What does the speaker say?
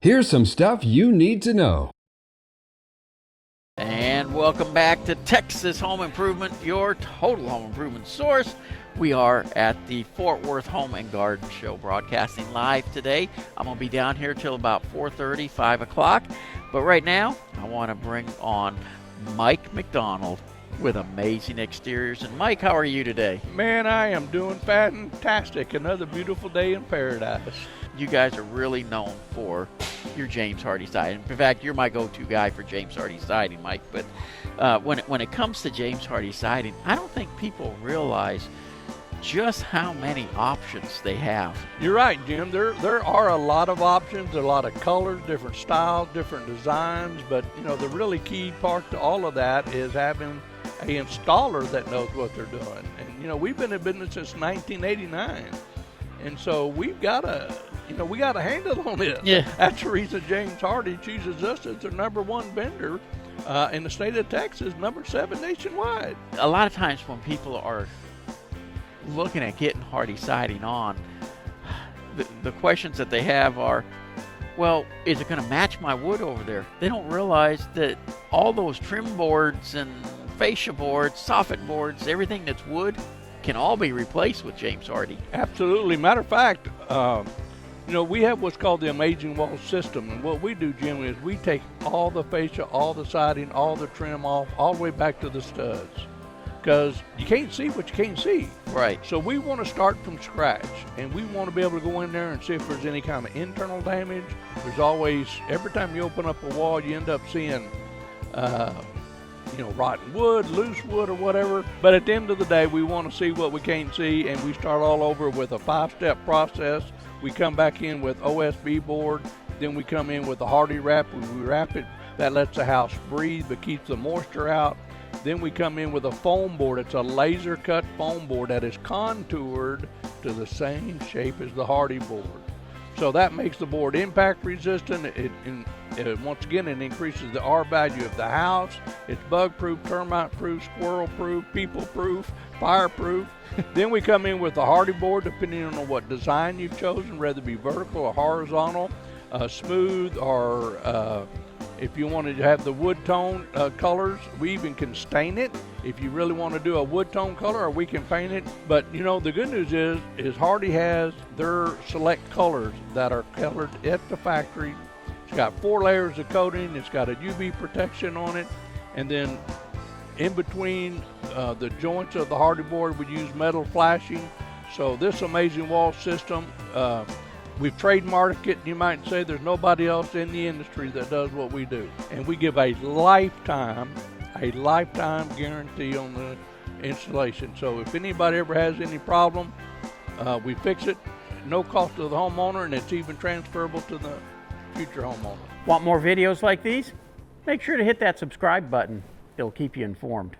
Here's some stuff you need to know. And welcome back to Texas Home Improvement, your total home improvement source. We are at the Fort Worth Home and Garden Show, broadcasting live today. I'm going to be down here till about 4:30, 5 o'clock. But right now, I want to bring on Mike McDonald with Amazing Exteriors. And Mike, how are you today? Man, I am doing fantastic. Another beautiful day in paradise. You guys are really known for your James Hardie Siding. In fact, you're my go-to guy for James Hardie Siding, Mike. But when it comes to James Hardie Siding, I don't think people realize just how many options they have. You're right, Jim. There are a lot of options, a lot of colors, different styles, different designs. But you know, the really key part to all of that is having an installer that knows what they're doing. And you know, we've been in business since 1989, and so we've got a handle on it. Yeah. That's the reason James Hardie chooses us as their number one vendor in the state of Texas, number 7 nationwide. A lot of times when people are looking at getting Hardie Siding on, the questions that they have are, well, is it going to match my wood over there? They don't realize that all those trim boards and fascia boards, soffit boards, everything that's wood can all be replaced with James Hardie. Absolutely. Matter of fact, you know, we have what's called the Amazing Wall System, and what we do, Jim, is we take all the fascia, all the siding, all the trim off, all the way back to the studs, because you can't see what you can't see. Right. So we want to start from scratch, and we want to be able to go in there and see if there's any kind of internal damage. There's always, every time you open up a wall, you end up seeing rotten wood, loose wood, or whatever. But at the end of the day, we want to see what we can't see, and we start all over with a 5-step process. We come back in with OSB board, then we come in with the Hardie wrap. We wrap it. That lets the house breathe but keeps the moisture out. Then we come in with a foam board. It's a laser cut foam board that is contoured to the same shape as the Hardie board. So that makes the board impact resistant. Once again, it increases the R value of the house. It's bug proof, termite proof, squirrel proof, people proof, fire proof. Then we come in with the Hardie board, depending on what design you've chosen, whether it be vertical or horizontal, smooth, or if you wanted to have the wood tone colors, we even can stain it. If you really want to do a wood tone color, or we can paint it. But you know, the good news is Hardie has their select colors that are colored at the factory. It's got 4 layers of coating. It's got a UV protection on it, and then in between the joints of the Hardie board, we use metal flashing. So this Amazing Wall System, we've trademarked it. You might say there's nobody else in the industry that does what we do. And we give a lifetime guarantee on the installation. So if anybody ever has any problem, we fix it, no cost to the homeowner, and it's even transferable to the future homeowner. Want more videos like these? Make sure to hit that subscribe button. It'll keep you informed.